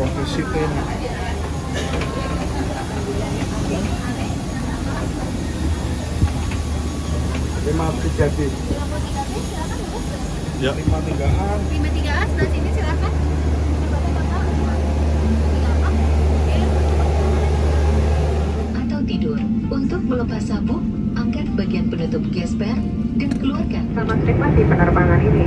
fisiknya. Lima jadi. Ya. 53A. 53A sebelah sini silakan. Atau tidur. Untuk melepas sabuk, angkat bagian penutup gesper dan keluarkan. Selamat menikmati penerbangan ini.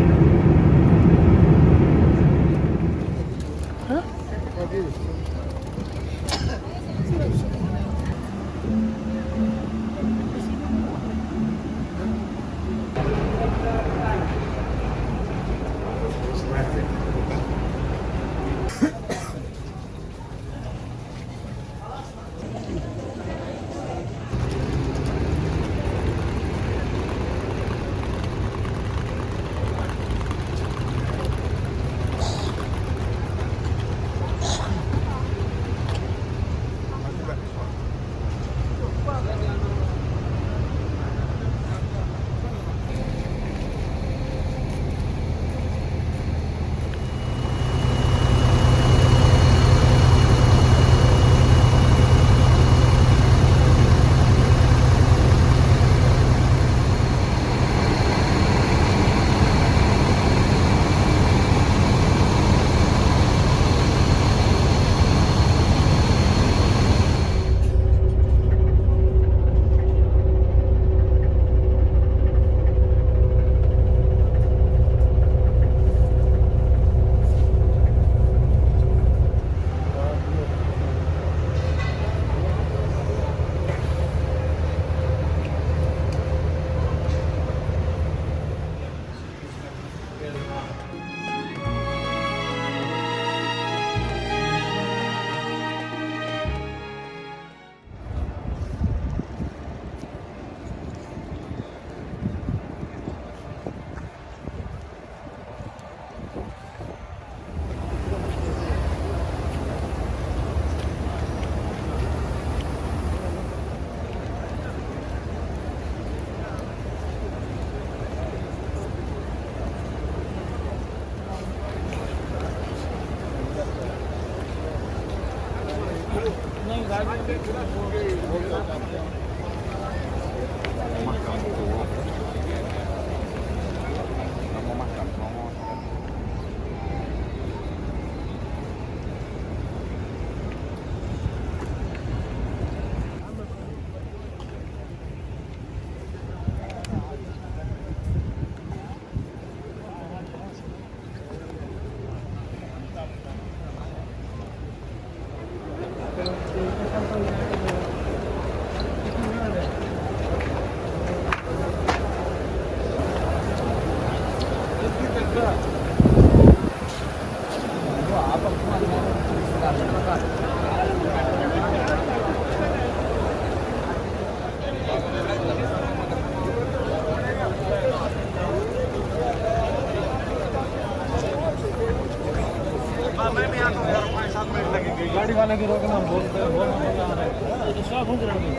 गाड़ी वाले की रोकना बोलते हैं बोलना बोला आ रहा है तो सब घूम रहे हैं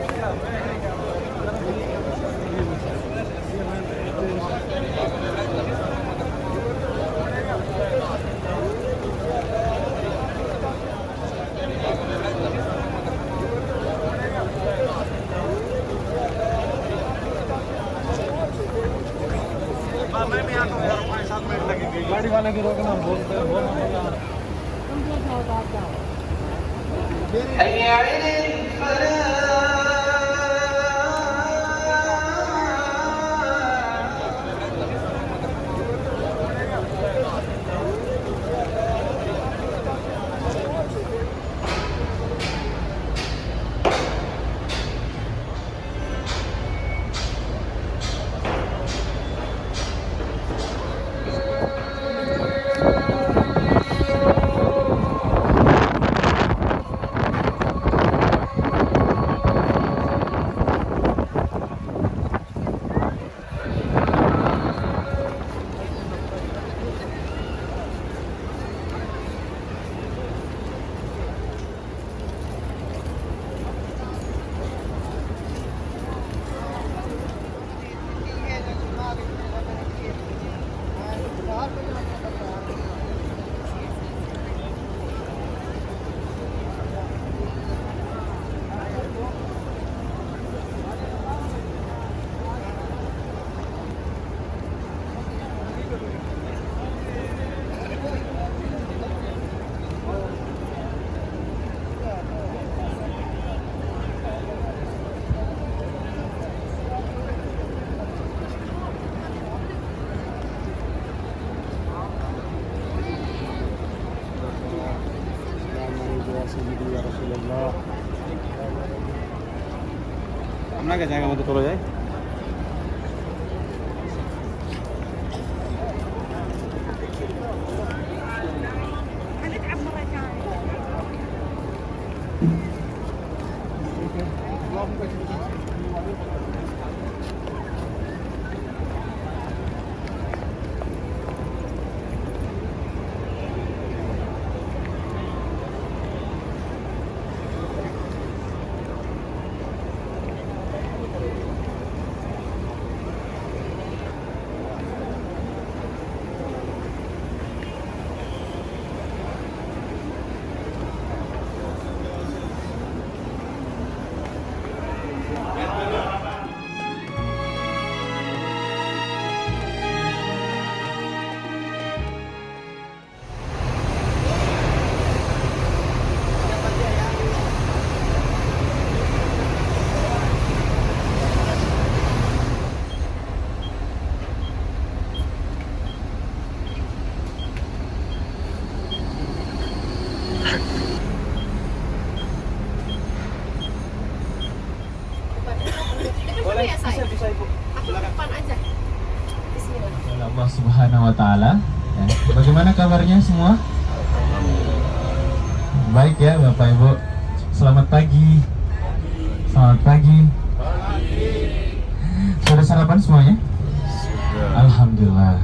मैं भी आता हूँ 5-7 मिनट लगेंगे गाड़ी वाले की रोकना बोलते हैं बोलना बोला आ रहा है حي على الفلاح Alhamdulillah. Mana ke jaga untuk turun ya? Boleh, bisa Ibu. Aku depan aja. Bismillah. Allah Subhanahu wa taala. Ya. Bagaimana kabarnya semua? Baik ya Bapak Ibu. Selamat pagi. Selamat pagi. Sudah sarapan semuanya? Alhamdulillah.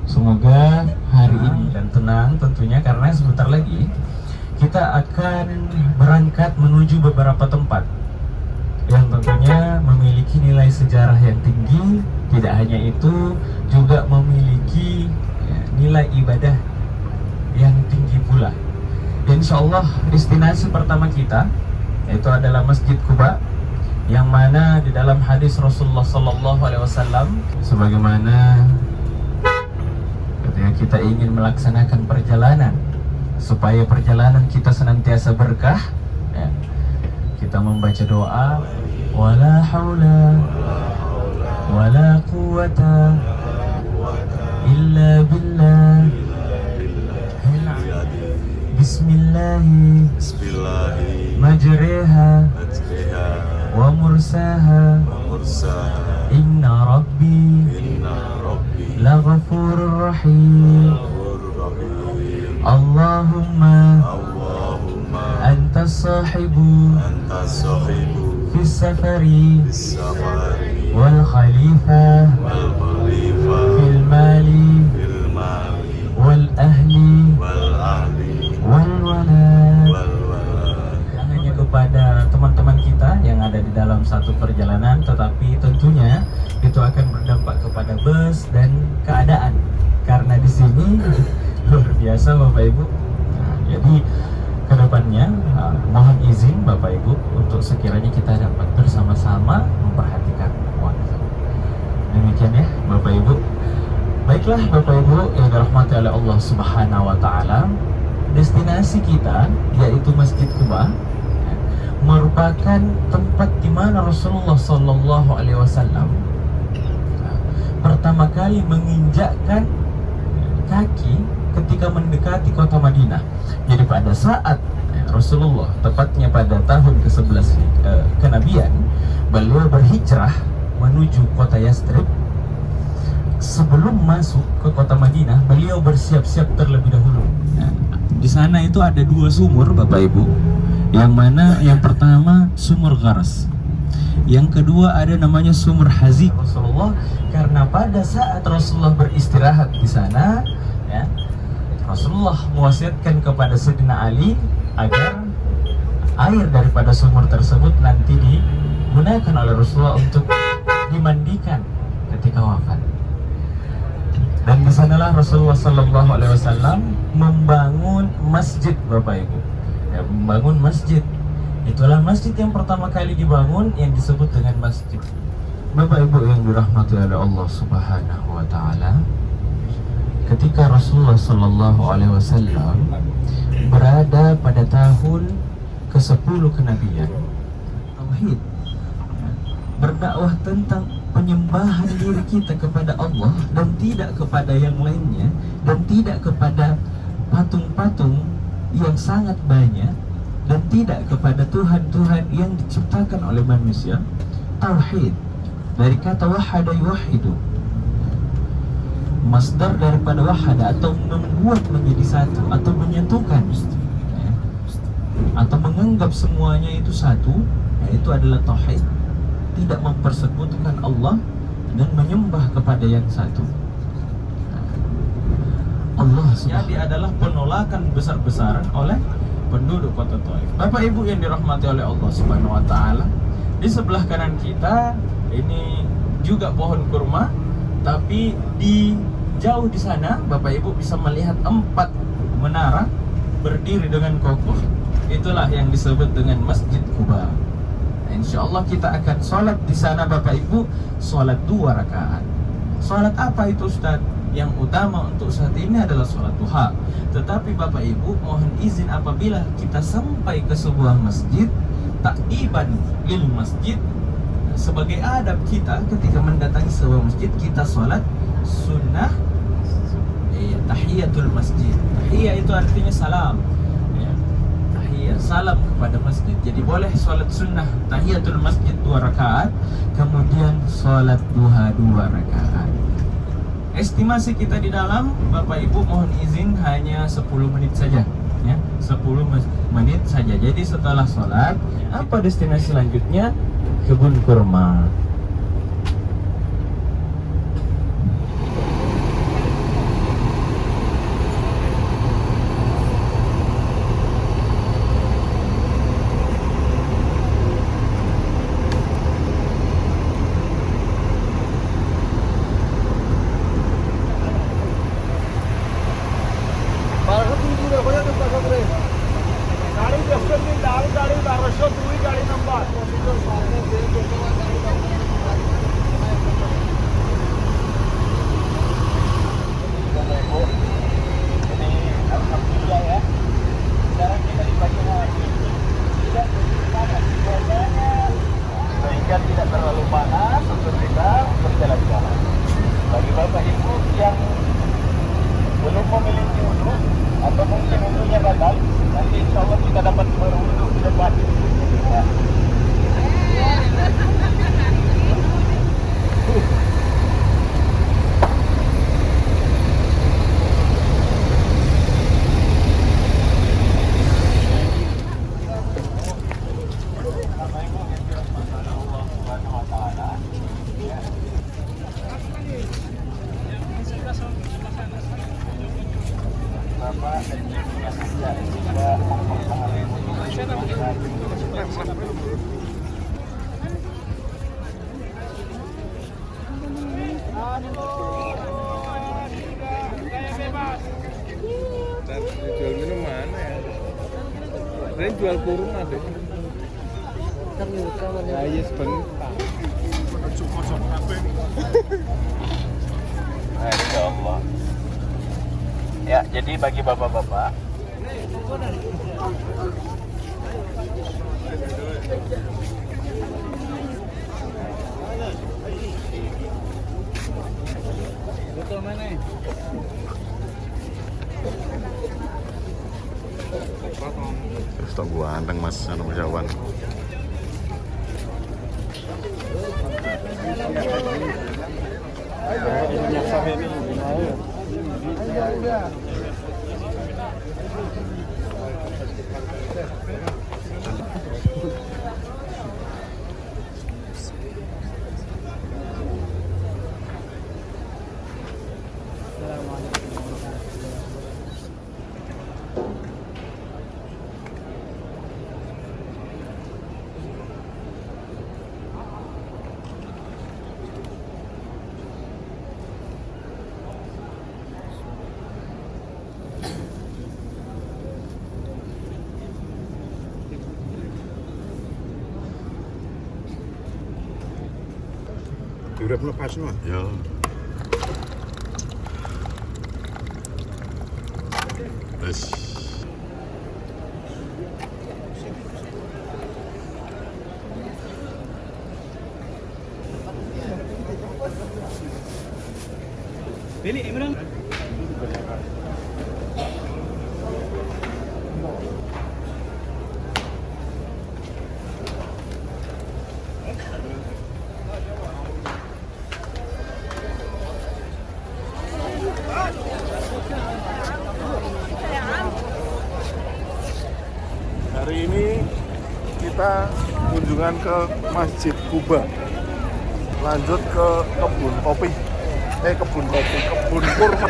Semoga hari ini dan tenang tentunya karena sebentar lagi kita akan berangkat menuju beberapa tempat yang tentunya memiliki nilai sejarah yang tinggi. Tidak hanya itu, juga memiliki nilai ibadah yang tinggi pula. Insya Allah destinasi pertama kita yaitu adalah Masjid Quba, yang mana di dalam hadis Rasulullah SAW sebagaimana ketika kita ingin melaksanakan perjalanan supaya perjalanan kita senantiasa berkah, ya, kita membaca doa wala haula wala quwata illa billah bismillahi majriha wa mursaha inna rabbi laghafurur rahim Allahumma anta sahibu fi safari wal khalifah fil mali wal ahli wal walad. Hanya kepada teman-teman kita yang ada di dalam satu perjalanan, tetapi tentunya itu akan berdampak kepada bus dan keadaan, karena di sini luar biasa Bapak Ibu. Nah, jadi kedepannya mohon izin Bapak Ibu untuk sekiranya kita dapat bersama-sama memperhatikan waktu. Demikian ya Bapak Ibu. Baiklah Bapak Ibu yang dirahmati oleh Allah Subhanahu wa taala, destinasi kita yaitu Masjid Quba merupakan tempat di mana Rasulullah SAW pertama kali menginjakkan kaki ketika mendekati kota Madinah. Jadi pada saat Rasulullah, tepatnya pada tahun ke-11 kenabian, beliau berhijrah menuju kota Yastrib. Sebelum masuk ke kota Madinah, beliau bersiap-siap terlebih dahulu. Nah, di sana itu ada dua sumur Bapak Ibu, yang mana yang pertama sumur Gharas, yang kedua ada namanya sumur Hazik. Rasulullah, karena pada saat Rasulullah beristirahat di sana, ya, Rasulullah mewasiatkan kepada Sayyidina Ali agar air daripada sumur tersebut nanti digunakan oleh Rasulullah untuk dimandikan ketika wafat. Dan di sanalah Rasulullah SAW membangun masjid Bapak Ibu. Ya, membangun masjid. Itulah masjid yang pertama kali dibangun yang disebut dengan masjid. Bapak Ibu yang dirahmati oleh Allah Subhanahu wa taala, ketika Rasulullah SAW berada pada tahun ke-10 kenabian, tauhid, berdakwah tentang penyembahan diri kita kepada Allah dan tidak kepada yang lainnya, dan tidak kepada patung-patung yang sangat banyak dan tidak kepada Tuhan-Tuhan yang diciptakan oleh manusia. Tauhid dari kata wahada yuwahidu, masdar daripada wahada, atau membuat menjadi satu, atau menyatukan, ya, atau menganggap semuanya itu satu, yaitu adalah tauhid, tidak mempersekutukan Allah dan menyembah kepada yang satu. Allah jadi adalah penolakan besar-besaran oleh penduduk kota Taif. Bapak Ibu yang dirahmati oleh Allah Subhanahu wa taala, di sebelah kanan kita ini juga pohon kurma, tapi di jauh di sana Bapak Ibu bisa melihat 4 menara berdiri dengan kokoh. Itulah yang disebut dengan Masjid Quba. Insya Allah kita akan sholat di sana Bapak Ibu, sholat 2 rakaat. Sholat apa itu Ustaz? Yang utama untuk saat ini adalah sholat duha. Tetapi Bapak Ibu mohon izin apabila kita sampai ke sebuah masjid, ta'iban lil masjid, sebagai adab kita ketika mendatangi sebuah masjid, kita sholat sunnah tahiyatul masjid. Tahiyah itu artinya salam, ya. Tahiyah, salam kepada masjid. Jadi boleh sholat sunnah tahiyatul masjid 2 rakaat, kemudian sholat duha 2 rakaat. Estimasi kita di dalam, Bapak Ibu mohon izin hanya 10 menit saja, ya, 10 menit saja. Jadi setelah sholat, apa destinasi selanjutnya? Kebun kurma. Tidak terlalu panas untuk kita berjalan-jalan. Bagi Bapak Ibu yang belum memiliki wudhu atau mungkin wudhunya batal, nanti insya Allah kita dapat berwudhu di depan. Ya. Jual minum mana ya? Saya jual kurma deh. Nah, iya sebentar. Masya Allah. Ya, jadi bagi bapak-bapak, Betul mana? Stok gua anteng mas, anu jawan. Udah melepas semua? Ya. Wes. Beli Imran. Hari ini kita kunjungan ke Masjid Kuba. Lanjut ke kebun kopi. Kebun kopi, kebun kurma.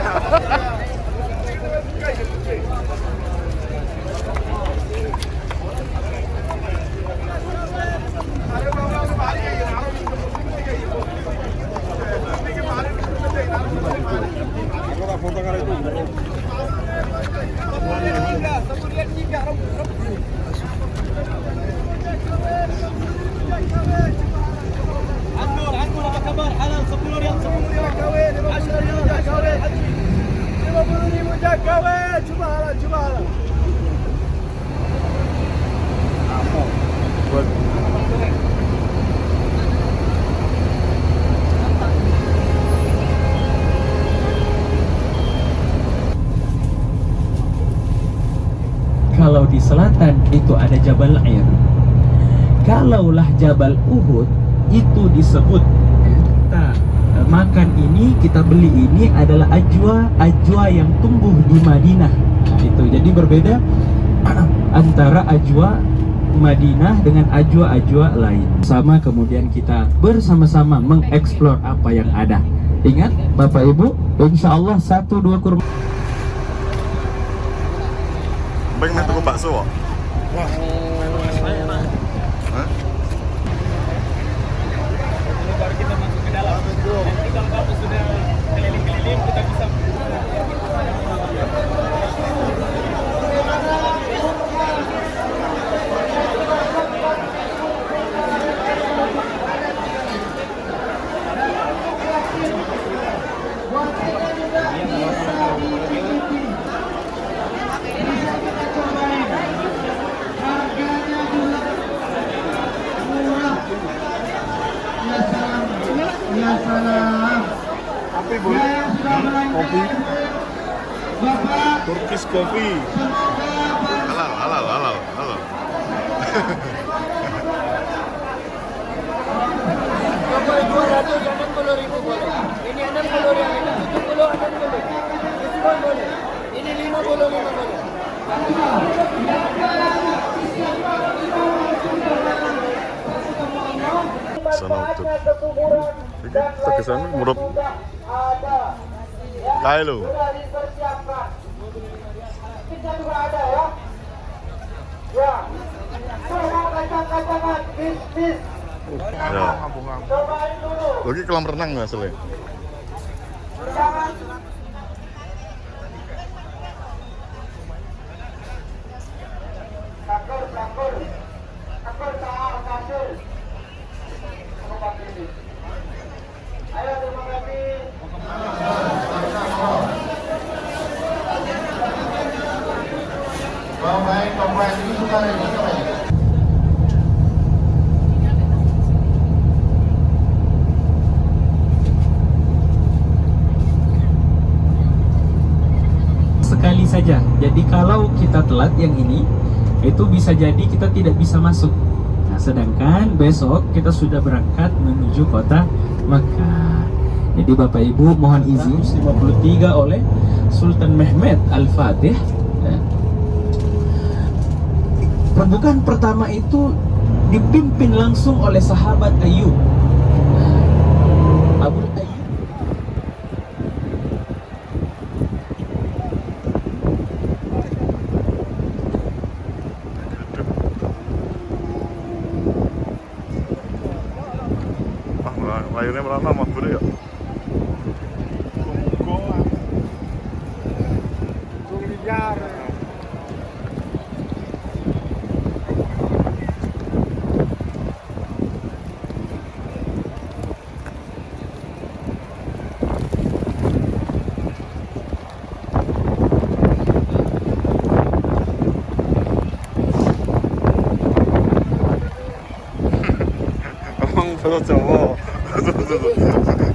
Kalau di selatan itu ada Jabal Air. Kalaulah Jabal Uhud itu disebut kita makan ini, kita beli ini adalah ajwa yang tumbuh di Madinah. Nah, itu jadi berbeda antara ajwa Madinah dengan ajwa lain. Sama kemudian kita bersama-sama mengeksplor apa yang ada. Ingat Bapak Ibu, insya Allah 1-2 kurma. Baik main tuku bakso. Wah. Hah? Baru kita masuk ke dalam. Nanti kalau Bapak sudah keliling-keliling, kita bisa. Apa Bu? Kopi. Turkish kopi. Halal. Bapak 200, 60.000 boleh. Ini 60 yang ini 70, 60. Diskon boleh. Ini 55 boleh. Sana untuk. Ini kita ke sana menurut kayak lo. Kita juga ada ya. Ya. Semua kacang-kacangan bisnis. Ya. Cobain dulu. Lagi kolam renang nggak asli? Jangan. Cakur. Cakur sahar kasir. Ayo terima kasih. Baik, ini sudah ini. Sekali saja. Jadi kalau kita telat yang ini, itu bisa jadi kita tidak bisa masuk. Nah, sedangkan besok kita sudah berangkat menuju kota Makkah. Jadi Bapak Ibu mohon izin 53 oleh Sultan Mehmed Al-Fatih. Pembukaan pertama itu dipimpin langsung oleh sahabat Ayyub. Abu Ayyub. Layarnya merana mah bro ya. Emang bahasa Jawa.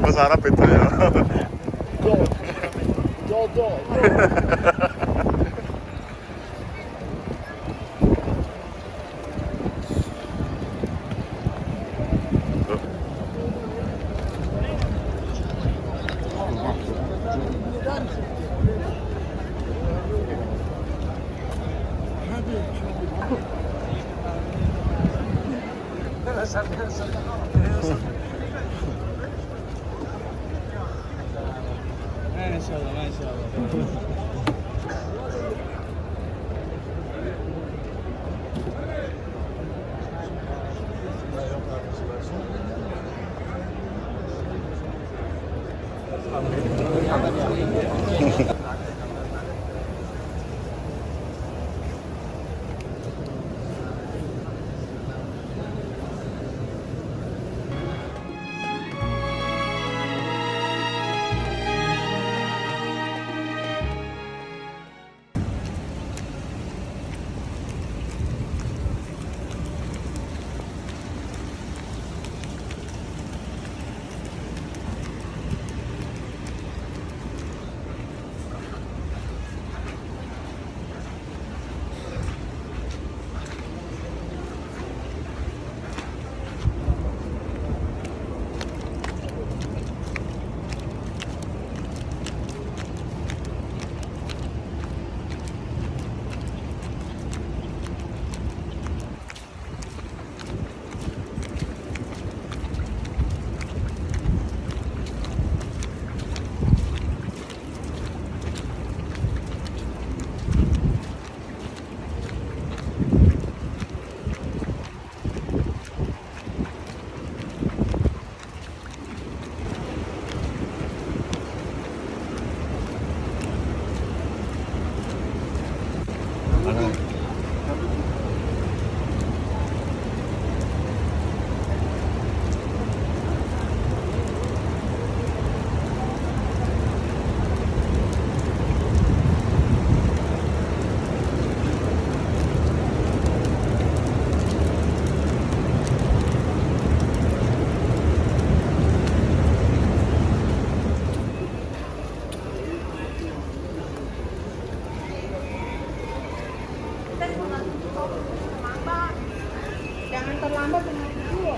Bahasa Arab itu ya. Masya Allah. Jangan terlambat dengan video.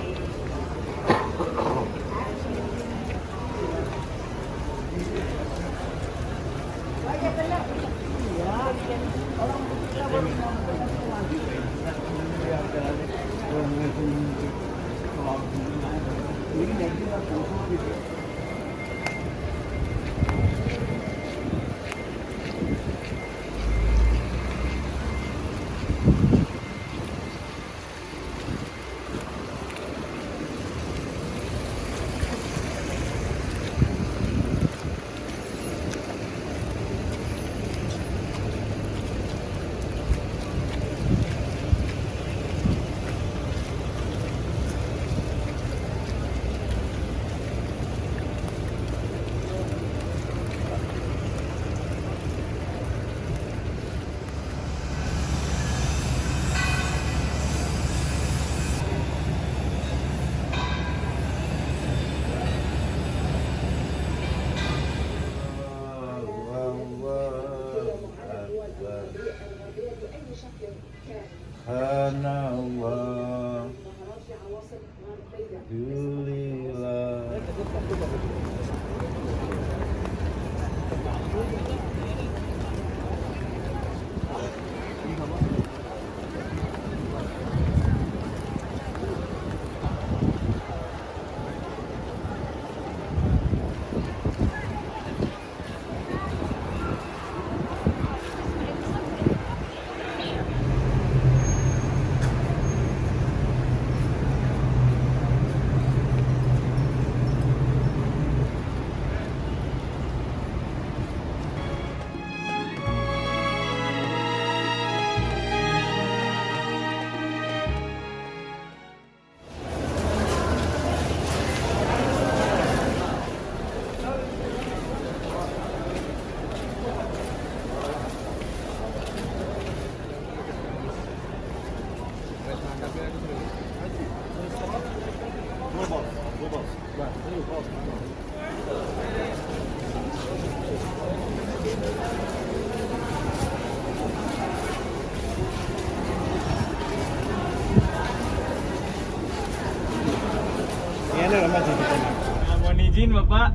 Mohon izin Bapak,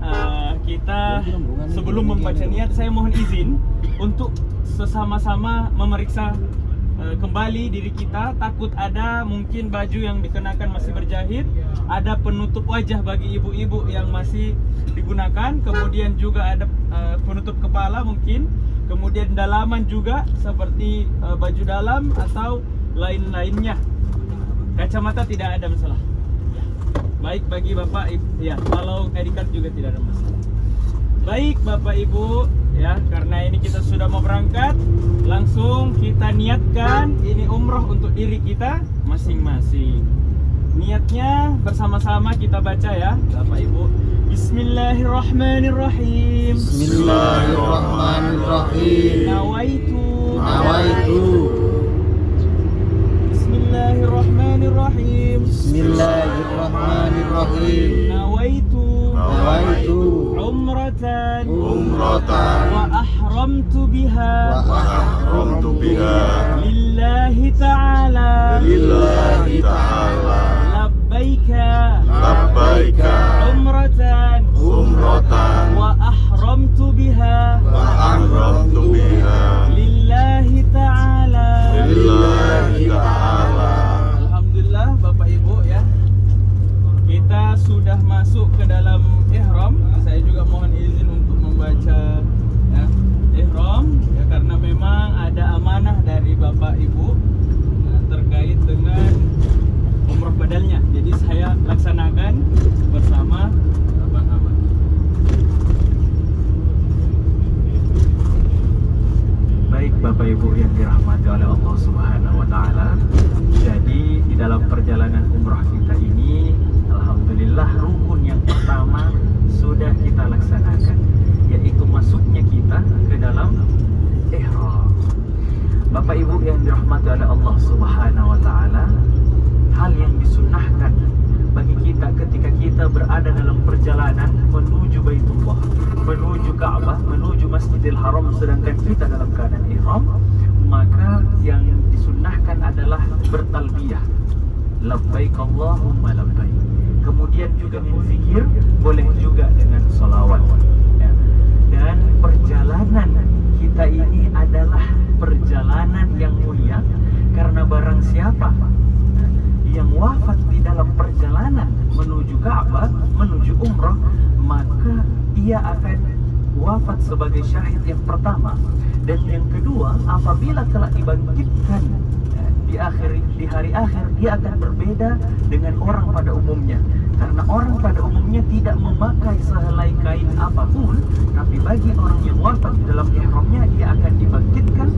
kita sebelum membaca niat saya mohon izin untuk sesama-sama memeriksa kembali diri kita. Takut ada mungkin baju yang dikenakan masih berjahit, ada penutup wajah bagi ibu-ibu yang masih digunakan, kemudian juga ada penutup kepala mungkin, kemudian dalaman juga seperti baju dalam atau lain-lainnya. Kacamata tidak ada masalah. Baik bagi Bapak Ibu, ya, kalau ID card juga tidak ada masalah. Baik Bapak Ibu, ya, karena ini kita sudah mau berangkat, langsung kita niatkan ini umroh untuk diri kita masing-masing. Niatnya bersama-sama kita baca ya Bapak Ibu. Bismillahirrahmanirrahim. Bismillahirrahmanirrahim. Nawaitu. Bismillahirrahmanirrahim. Bismillahirrahmanirrahim. Nawaitu. Umratan. Wa ahramtu biha. Lillahi ta'ala. Labbaika. Umratan. Wa ahramtu biha. Lillahi ta'ala. Alhamdulillah Bapak Ibu ya, kita sudah masuk ke dalam ihram. Saya juga mohon izin untuk membaca ya, ihram ya, karena memang ada amanah dari Bapak Ibu ya, terkait dengan umroh badalnya. Jadi saya laksanakan bersama abang-abang. Baik Bapak Ibu yang dirahmati oleh Allah Subhanahu wa taala. Jadi di dalam perjalanan umroh kita ini, alhamdulillah rukun yang pertama sudah kita laksanakan, yaitu masuknya kita ke dalam ihram. Bapak Ibu yang dirahmati oleh Allah Subhanahu wa taala, hal yang disunnahkan bagi kita ketika kita berada dalam perjalanan menuju Baitullah, menuju Ka'bah, menuju Masjidil Haram sedangkan kita dalam keadaan ihram, maka yang disunnahkan adalah bertalbiyah, labbaik Allahumma labbaik. Kemudian juga berzikir, boleh juga dengan sholawat ya. Dan perjalanan kita ini adalah perjalanan yang mulia, karena barang siapa yang wafat di dalam perjalanan menuju Ka'bah, menuju umrah, maka ia akan wafat sebagai syahid yang pertama. Dan yang kedua, apabila telah dibangkitkan di hari akhir, dia akan berbeda dengan orang pada umumnya. Karena orang pada umumnya tidak memakai sehelai kain apapun, tapi bagi orang yang wafat di dalam ihramnya, dia akan dibangkitkan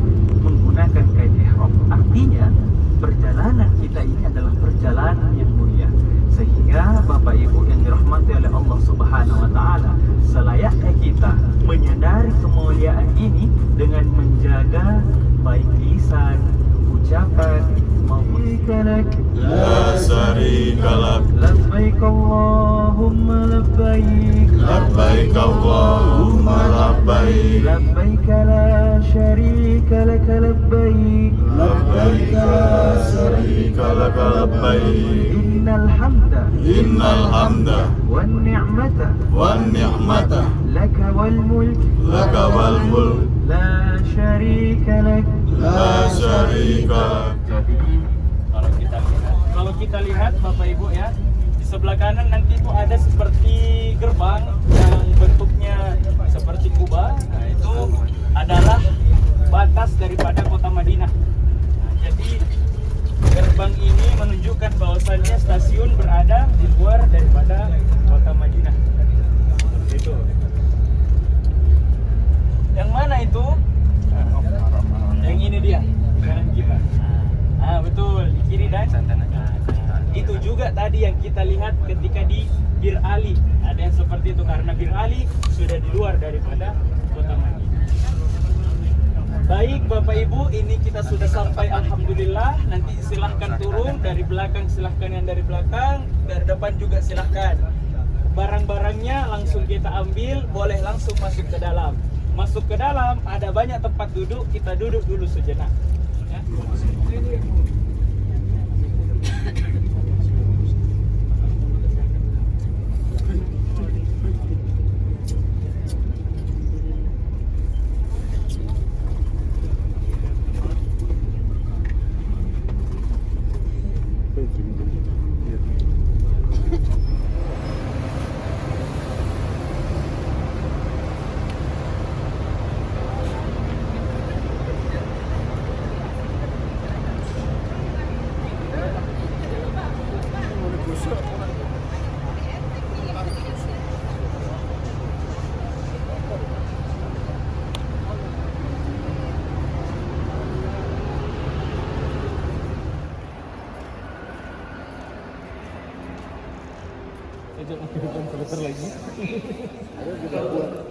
menggunakan kain ihram. Artinya perjalanan kita ini adalah perjalanan yang mulia, sehingga Bapak Ibu yang dirahmati oleh Allah Subhanahu wa taala, selayaknya kita menyadari kemuliaan ini dengan menjaga baik lisan, ucapan maupun lak La syarika lak. labbaik Allahumma labbaik. Labbaik Allahumma labbaik. Labbaik la syarika lak labbaik. Labbaik la syarika lak labbaik. Innal hamda wan ni'mata laka wal mulk wal mulk la syarika lak. la syarika. Jadi kalau kita lihat Bapak Ibu ya, di sebelah kanan nanti itu ada seperti gerbang yang bentuknya seperti kubah. Nah, itu adalah batas daripada kota Madinah. Nah, jadi gerbang ini menunjukkan bahwasannya stasiun berada di luar daripada kota Madinah. Itu. Yang mana itu? Yang ini dia, kanan kita. Betul, di kiri dan itu juga tadi yang kita lihat ketika di Bir Ali. Ada yang seperti itu karena Bir Ali sudah di luar daripada kota Madinah. Baik Bapak Ibu, ini kita sudah sampai alhamdulillah. Nanti silahkan turun dari belakang, silahkan yang dari belakang, dari depan juga silahkan. Barang-barangnya langsung kita ambil, boleh langsung masuk ke dalam. Masuk ke dalam ada banyak tempat duduk, kita duduk dulu sejenak. Ya. ajak mengirimkan sebentar lagi. Ayo kita buat.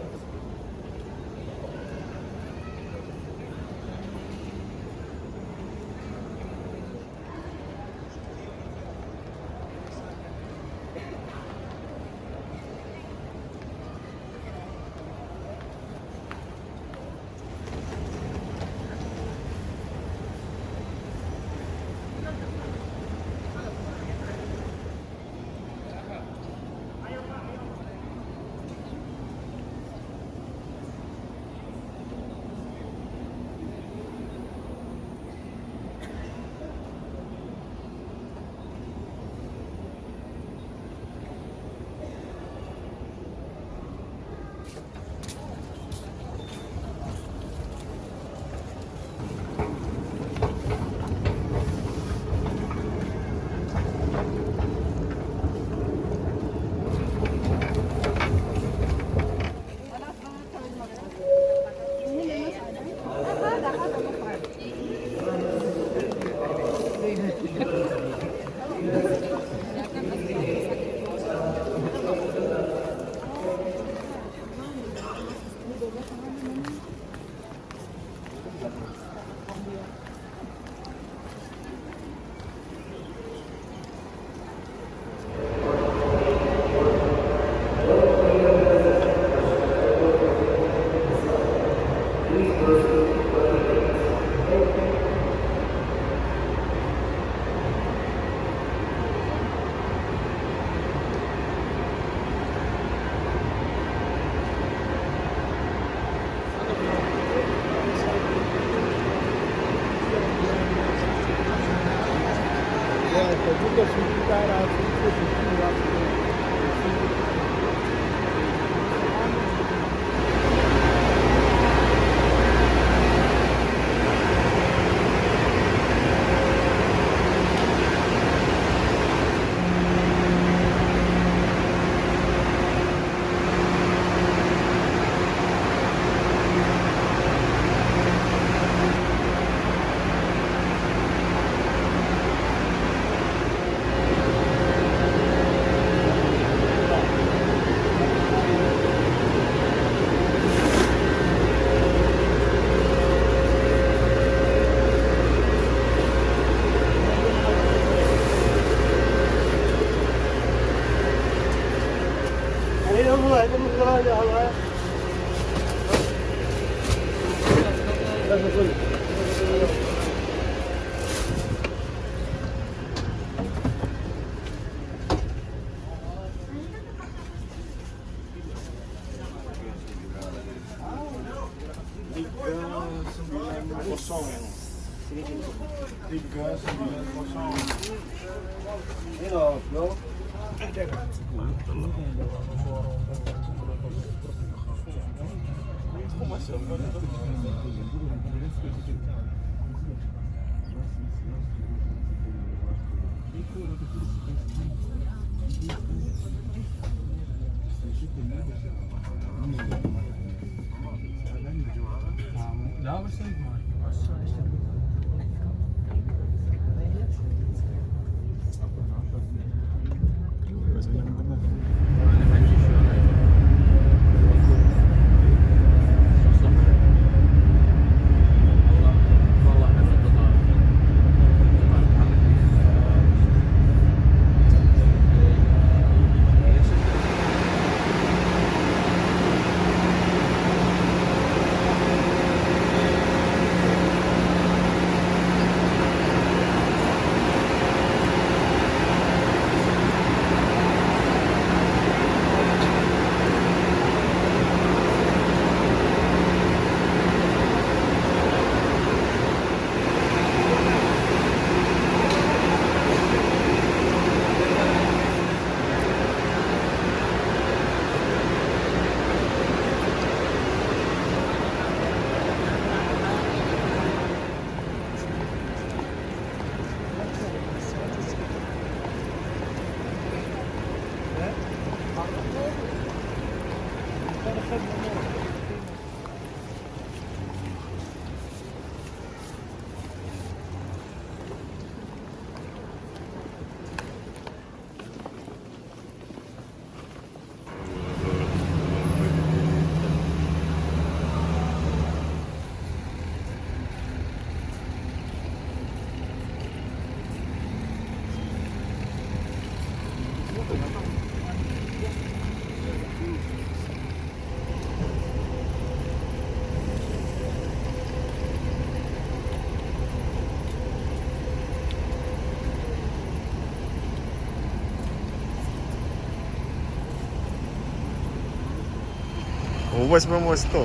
wes to.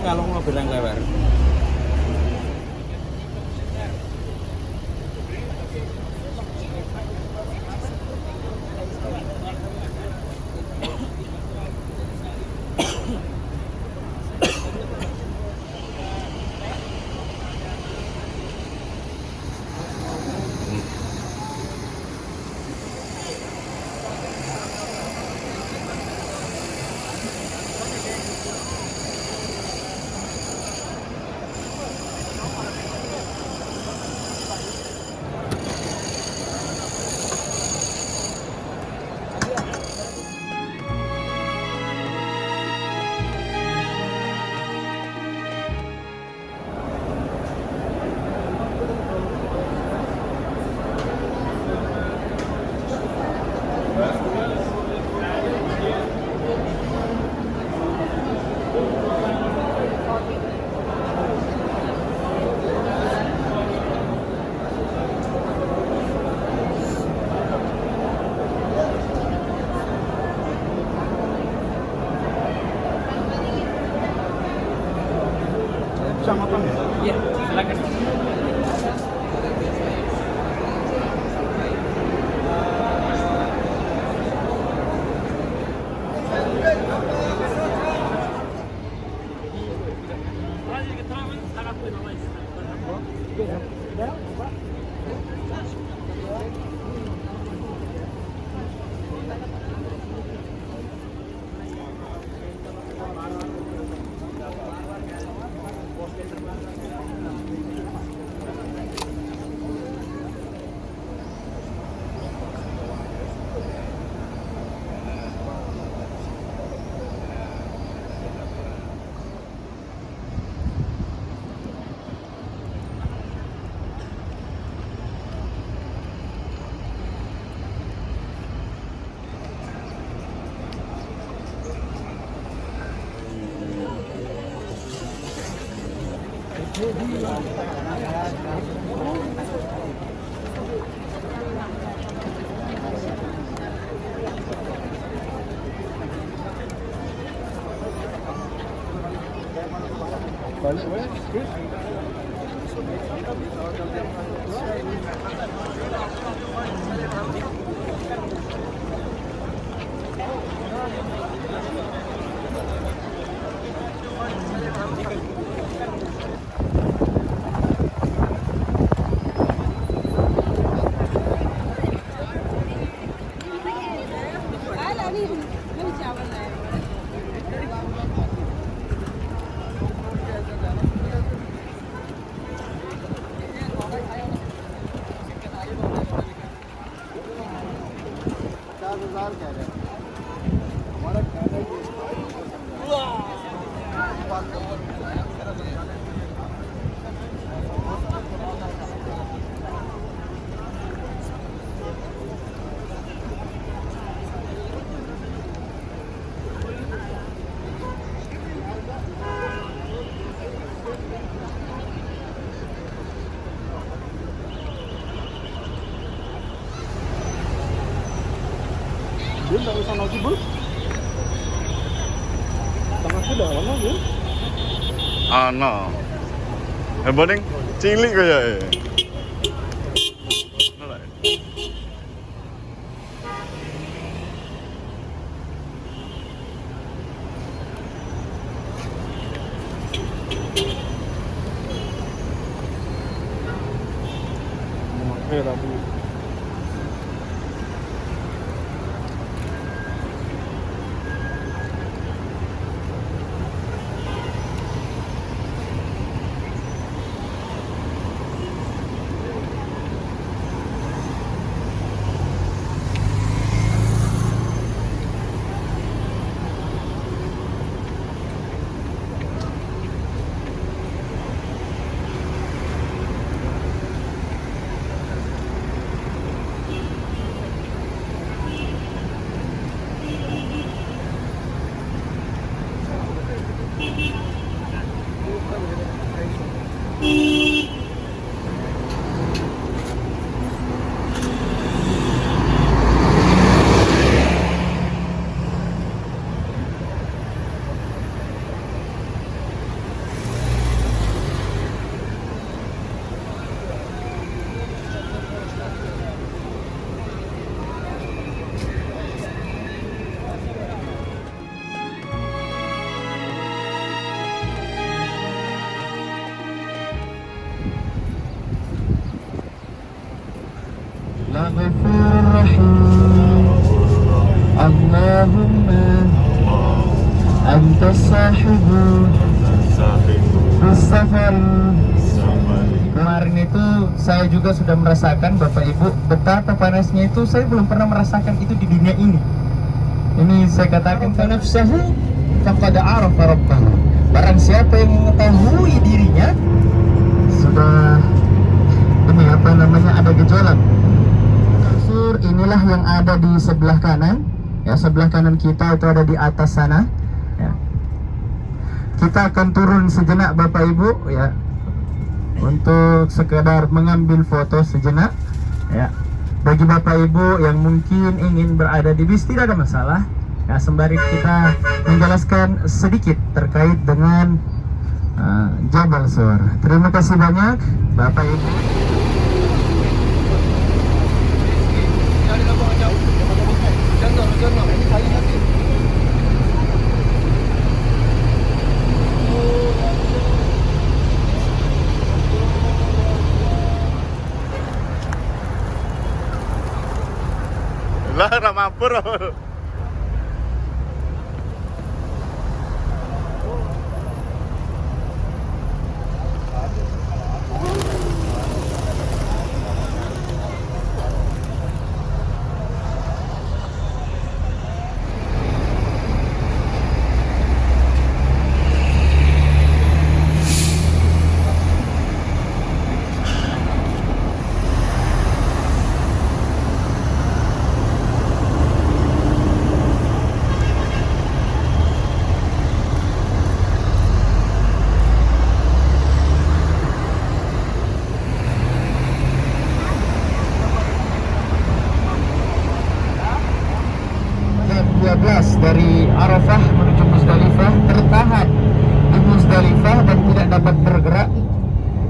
Kalau mobil yang lebar. Bisa makan ya? Iya, silakan. Dia nggak usah lagi bos. Tengahnya dalam lagi. Ana. Boning cilik kaya e. Tapi Allahumma anta sahibu safar. Kemarin itu saya juga sudah merasakan, Bapak Ibu, betapa panasnya itu saya belum pernah merasakan itu di dunia ini. Ini saya katakan nafsahu faqad arafa rabbahu. Barang siapa yang mengetahui dirinya sudah ada gejolak. Inilah yang ada di sebelah kanan. Ya, sebelah kanan kita itu ada di atas sana. Ya. Kita akan turun sejenak Bapak Ibu ya, untuk sekedar mengambil foto sejenak. Ya. Bagi Bapak Ibu yang mungkin ingin berada di bis tidak ada masalah. Ya, sembari kita menjelaskan sedikit terkait dengan Jabal Sur. Terima kasih banyak Bapak Ibu. Lah ramabur. Dari Arafah menuju Musdalifah tertahan di Musdalifah dan tidak dapat bergerak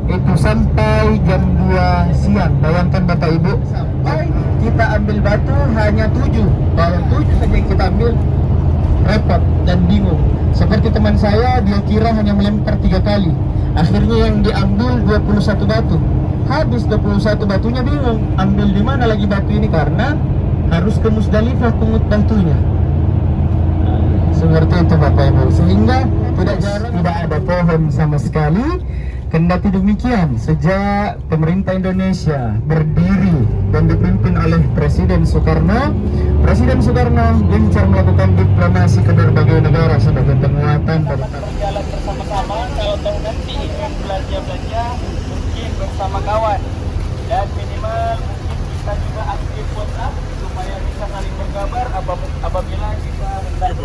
itu sampai jam 2 siang. Bayangkan Bapak Ibu, sampai kita ambil batu hanya 7, baru 7 saja yang kita ambil, repot dan bingung. Seperti teman saya, dia kira hanya melempar 3 kali, akhirnya yang diambil 21 batu. Habis 21 batunya bingung, ambil di mana lagi batu ini karena harus ke Musdalifah pungut batunya. Seperti itu Bapak Ibu, sehingga tidak jarang tidak ada pohon sama sekali. Kendati demikian, sejak pemerintah Indonesia berdiri dan dipimpin oleh Presiden Soekarno gencar melakukan diplomasi ke berbagai negara sebagai penguatan berjalan bersama-sama. Kalau tahu nanti ingin belanja mungkin bersama kawan, dan minimal mungkin kita juga aktif WhatsApp supaya bisa saling berkabar apabila kita hendak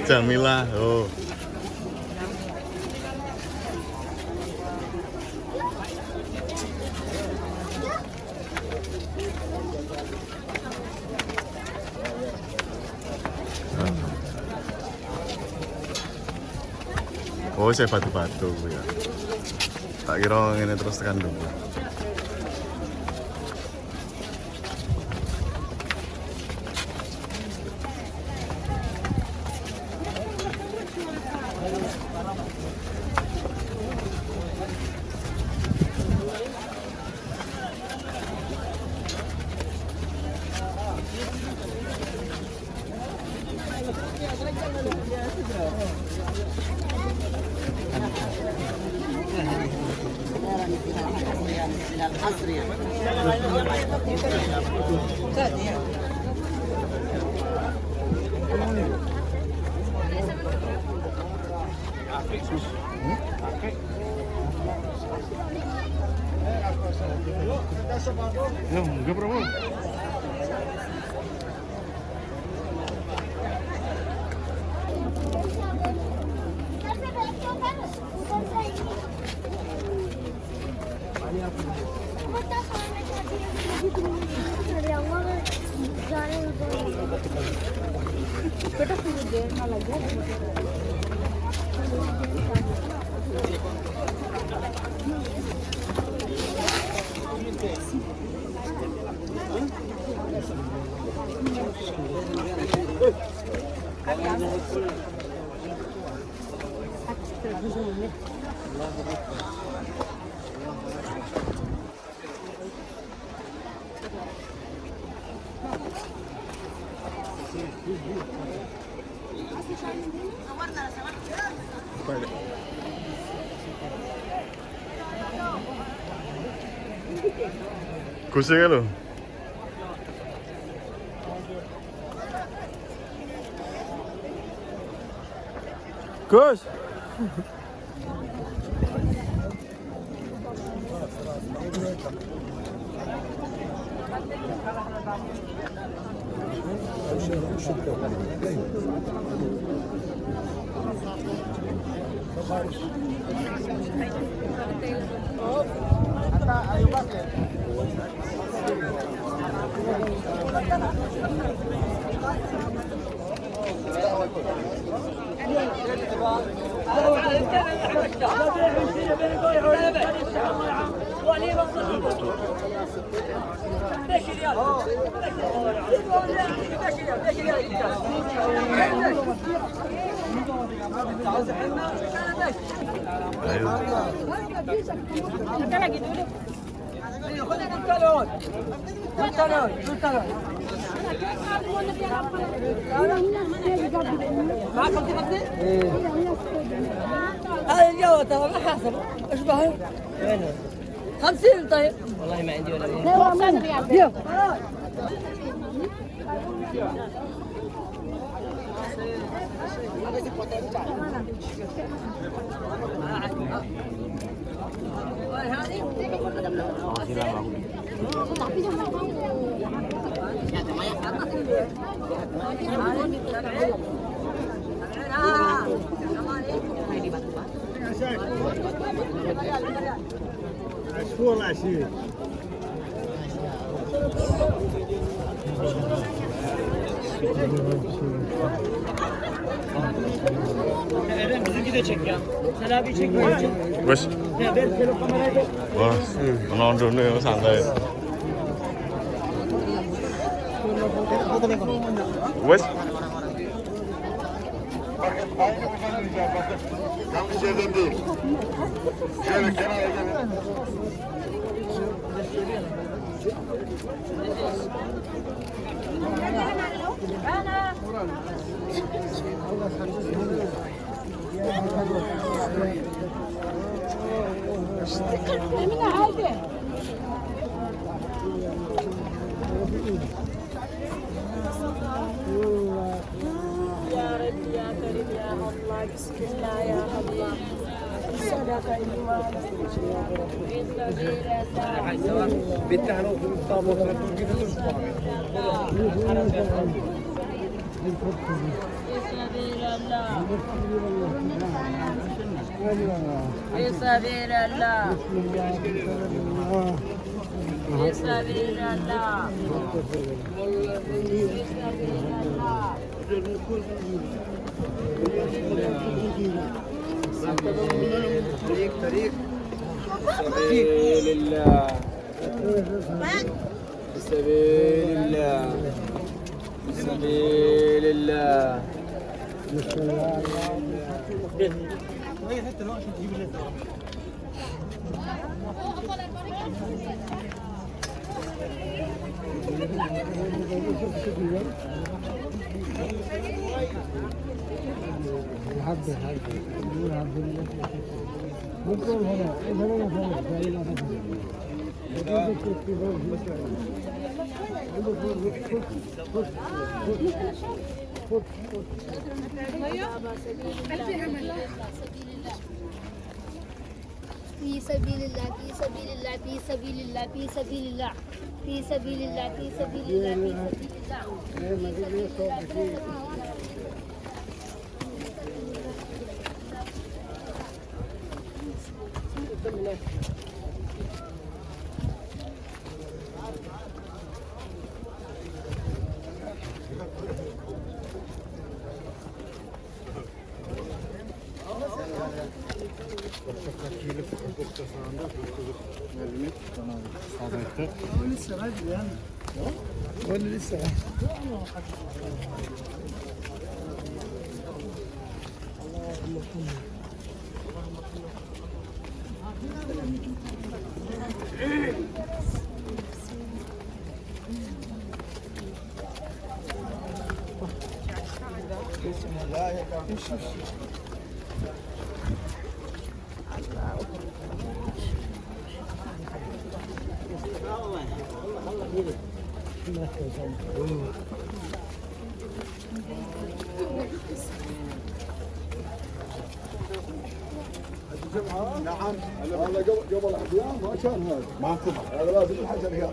Jamilah, oh. Oh, saya batu-batu ya. Tak kira ini terus tekan dulu. Ya, enggak berapa. Balik. Kucing kan lo? Gus. هذا الجو ترى ما حاسب ايش بها؟ 50 طيب والله ما عندي ولا 50 ريال Bizimki de çek ya. Sen abi çek. Wes. Ya ben telefon kamerayı da. Wah, nonton nih santai. Wes. Yanlış yerden değil. Şöyle kenara gelin. يا رب يا كريم يا الله بسم الله يا الله صدق إيمان في سبيل الله في سبيل الله في سبيل الله طريق سبيل الله سبيل الله سبيل الله في سبيل الله في سبيل الله في سبيل الله في سبيل الله في سبيل الله في سبيل الله في سبيل الله نعم هذا قبل احيان ما كان هذا معكم هذا لازم الحجر هي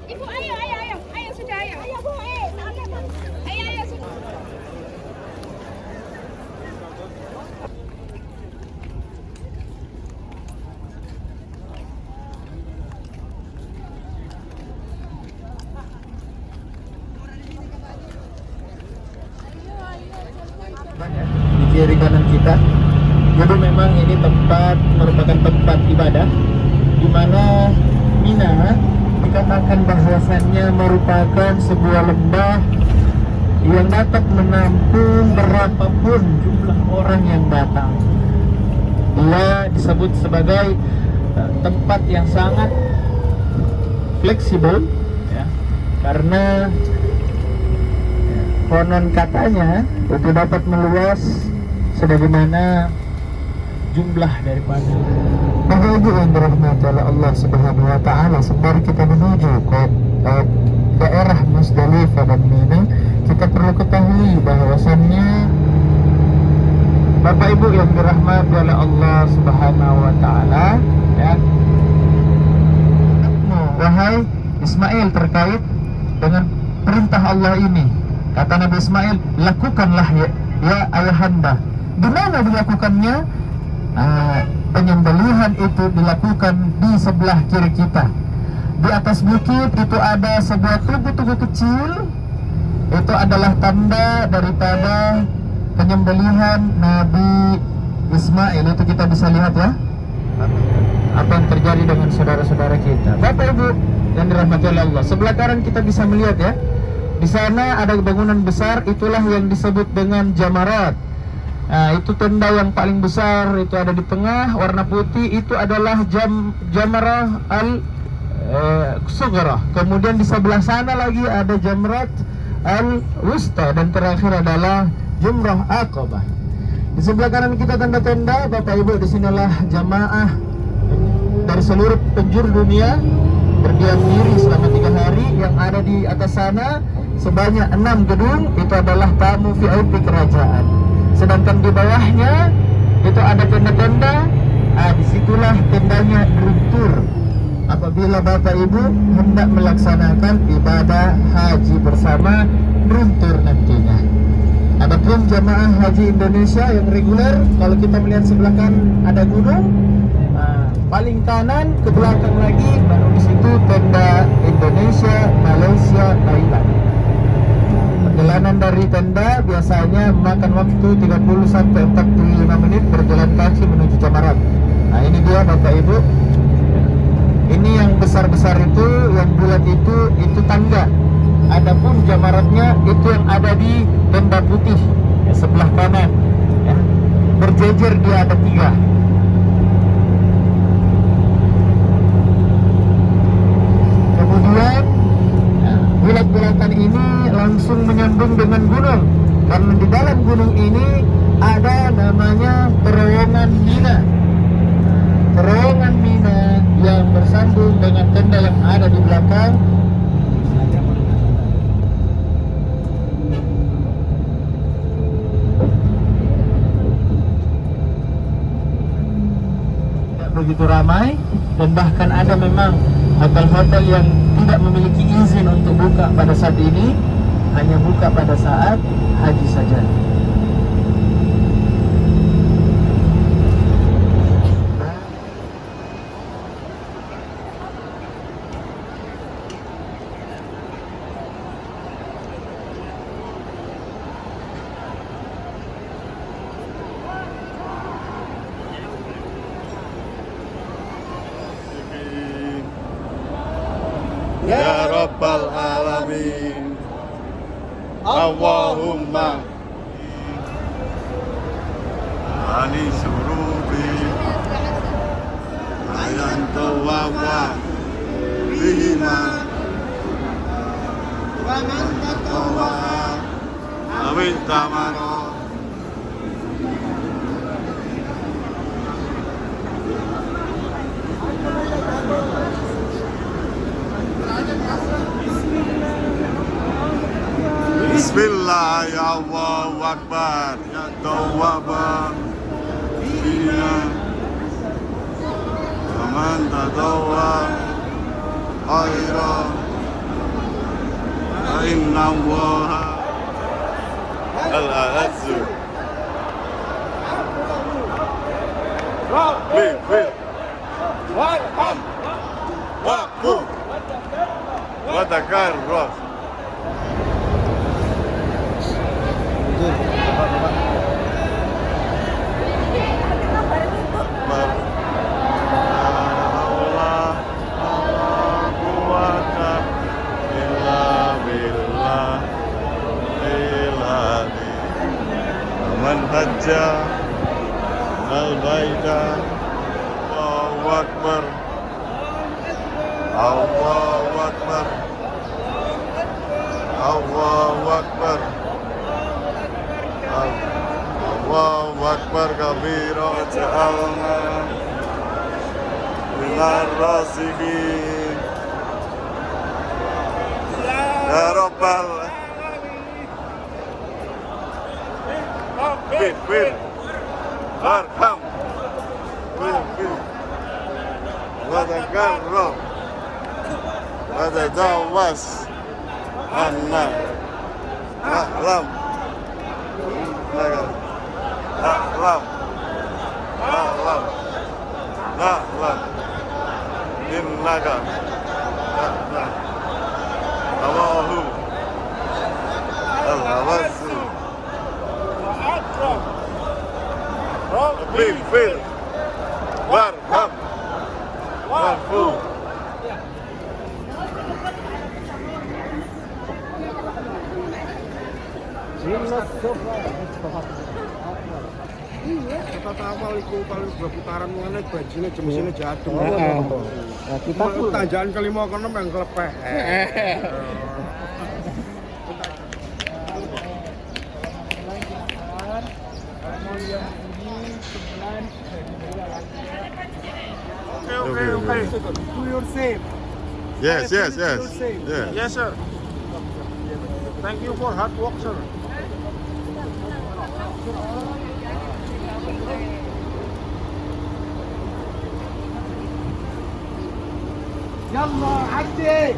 Ibu, ayo sudah ayo. Ayo Bu, ayo sudah. Di kiri kanan kita. Jadi memang ini merupakan tempat ibadah di mana Mina dikatakan bahwasannya merupakan sebuah lembah yang dapat menampung berapapun jumlah orang yang datang. Dia disebut sebagai tempat yang sangat fleksibel, ya, karena konon katanya itu dapat meluas sebagaimana jumlah daripada. Bapak Ibu yang dirahmati oleh Allah Subhanahu wa taala, sembari kita menuju ke daerah Musdalifah dan Mina, kita perlu ketahui bahwasannya Bapak Ibu yang dirahmati oleh Allah Subhanahu wa taala, ya, wahai Ismail, terkait dengan perintah Allah ini, kata Nabi Ismail, lakukanlah ya ayahanda. Di mana dilakukannya? Penyembelihan itu dilakukan di sebelah kiri kita. Di atas bukit itu ada sebuah tugu-tugu kecil. Itu adalah tanda daripada penyembelihan Nabi Ismail. Itu kita bisa lihat, ya, apa yang terjadi dengan saudara-saudara kita. Bapak Ibu yang dirahmati oleh Allah, sebelah kanan kita bisa melihat, ya, di sana ada bangunan besar, itulah yang disebut dengan jamarat. Nah, itu tenda yang paling besar, itu ada di tengah, warna putih, itu adalah Jamrah al-Sughra. Kemudian di sebelah sana lagi ada Jamrat al-Wusta, dan terakhir adalah Jumrah Aqabah. Di sebelah kanan kita tenda-tenda, Bapak Ibu, disinilah jamaah dari seluruh penjuru dunia berdiam diri selama 3 hari. Yang ada di atas sana sebanyak 6 gedung, itu adalah tamu VIP kerajaan. Sedangkan di bawahnya itu ada tenda-tenda. Disitulah tendanya runtur apabila Bapak Ibu hendak melaksanakan ibadah haji bersama runtur nantinya. Adapun jamaah haji Indonesia yang reguler, kalau kita melihat sebelah kanan ada gunung, paling kanan ke belakang lagi baru di situ tenda Indonesia, Malaysia, Thailand. dari tenda biasanya memakan waktu 30 sampai 45 menit berjalan kaki menuju Jamarat. Nah ini dia Bapak Ibu. Ini yang besar-besar itu, yang bulat itu tangga. Adapun jamaratnya itu yang ada di tenda putih ya, sebelah kanan ya. Berjejer dia ada 3. Kemudian bulat-bulatan ini langsung menyambung dengan gunung, karena di dalam gunung ini ada namanya terowongan Mina. Terowongan Mina yang bersambung dengan tenda yang ada di belakang. Begitu ramai, dan bahkan ada memang hotel-hotel yang tidak memiliki izin untuk buka pada saat ini, hanya buka pada saat haji saja. Ya Rabbal Alamin, Allahumma ani surubi ayan tawawa bihima wa man tatawa awin tamaro. Bismillah, ya Allahu Akbar, ya Tawwaba bina aman tadawwa khaira inna Allaha al-azzu bil warham waqfu wa takarruf. Man hajja al-baita Allahu Akbar Allahu Akbar Allahu Akbar Allahu Akbar kabira ja'alna minar rasikin ya Rabbal bir warham bir wa takarruf wa tadawwas anna ahlam ahlam ahlam ahlam innaka ahlam Allahu al-awazzu bir warham wa'fu. Kita awal itu kalau dua putaran mengenai bajunya jemisnya jatuh. Kita pun tanjakan kelima ke 6 yang kelepeh. Okay. Do your same. Yes. Yes, sir. Thank you for hard work, sir. Yallah, Hadi.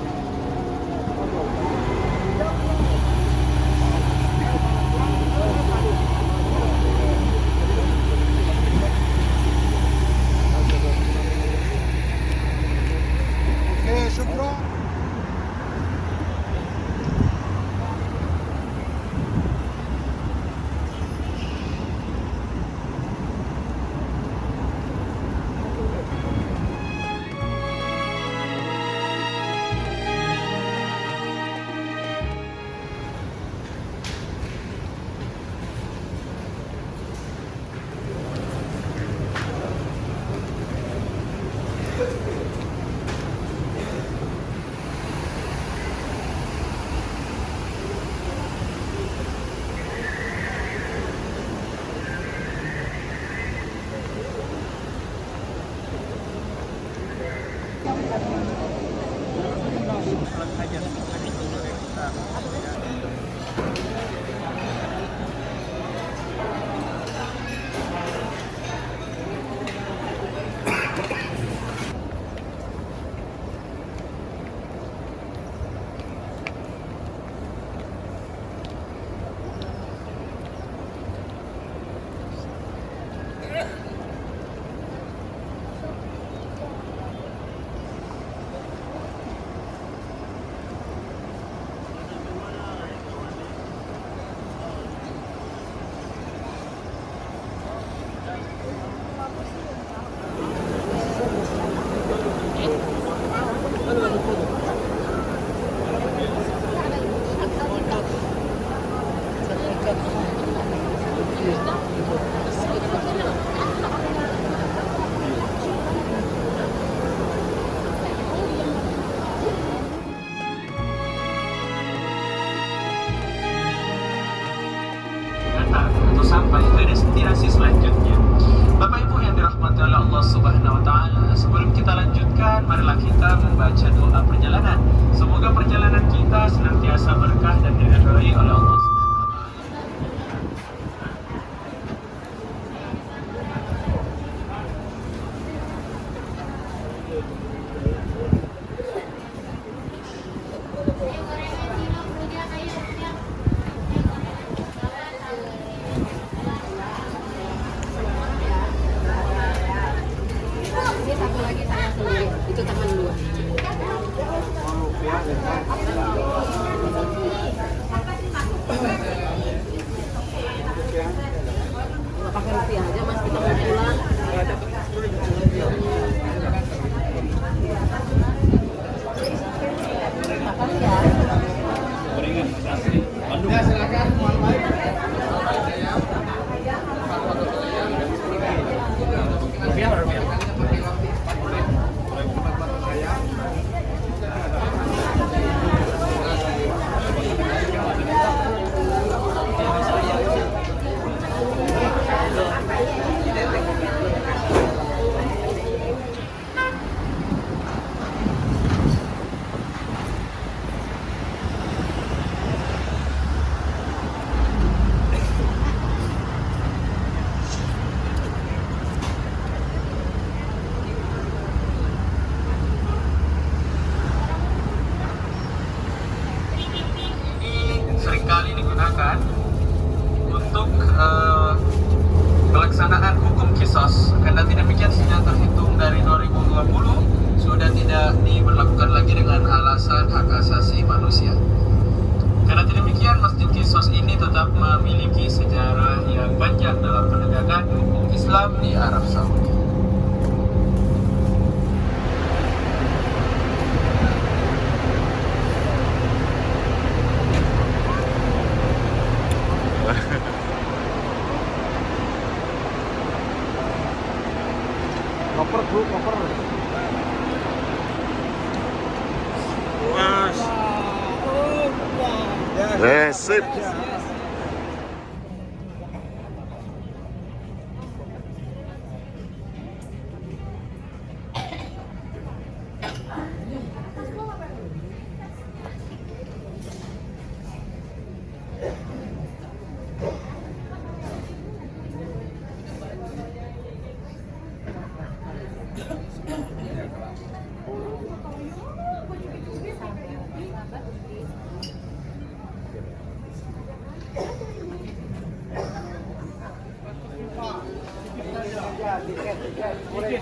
Untuk sampai ke destinasi selanjutnya. Bapak Ibu yang dirahmati oleh Allah Subhanahu wa taala, sebelum kita lanjutkan, marilah kita membaca doa perjalanan. Semoga perjalanan kita senantiasa berkah dan diridhai oleh Allah. Itu taman dua. Pakai rupiah aja mas, kita mau pulang. Makasih ya. Ya, silakan. Mohon baik. Rupiah. Seringkali digunakan untuk pelaksanaan hukum kisos. Karena demikian sejak terhitung dari 2020 sudah tidak diberlakukan lagi dengan alasan hak asasi manusia. Karena demikian Masjid Kisos ini tetap memiliki sejarah yang panjang dalam penegakan hukum Islam di Arab Saudi. Koper bro, koper. Mas. Sip.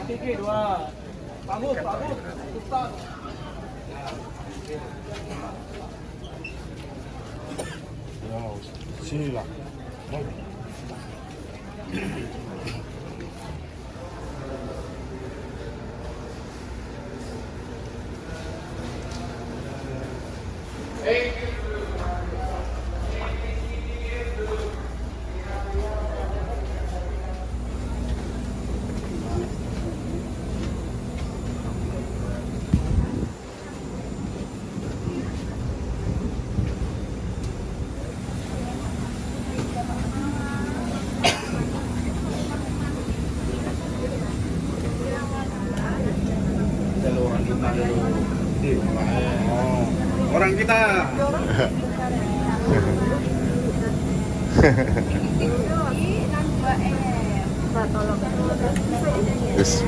Tiket dua. Bagus. Ustaz. Ya, sini lah. Orang kita. Yes.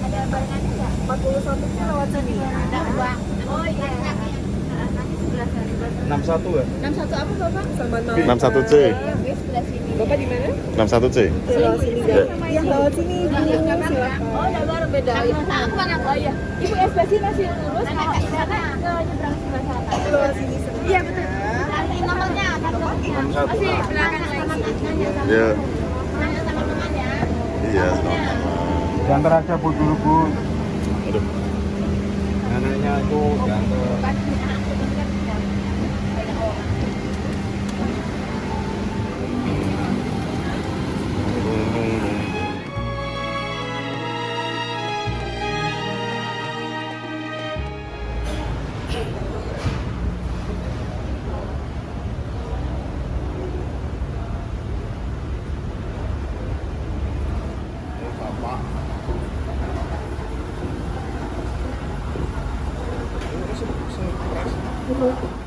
Ada barengannya nggak? 41 nya lewat sini. Ada uang. Oh iya. Nanti sebelah sana. 61 ya? 61 apa Bapak? Sama 61C. Oke, sebelah sini. Bapak di mana? 61C. Lewat sini Ya. Yang lewat sini Ibu. Silakan. Oh, udah baru beda. Oh iya. Ibu SPC masih lurus kalau ke nyebrang sebelah sana. Lewat sini. Iya betul. Cari nomornya, masih belakang lagi. Ya. Nanya sama temannya. Iya, sama-sama. Diantar aja Bu dulu Bu. Aduh. Anaknya itu diantar. Bapak.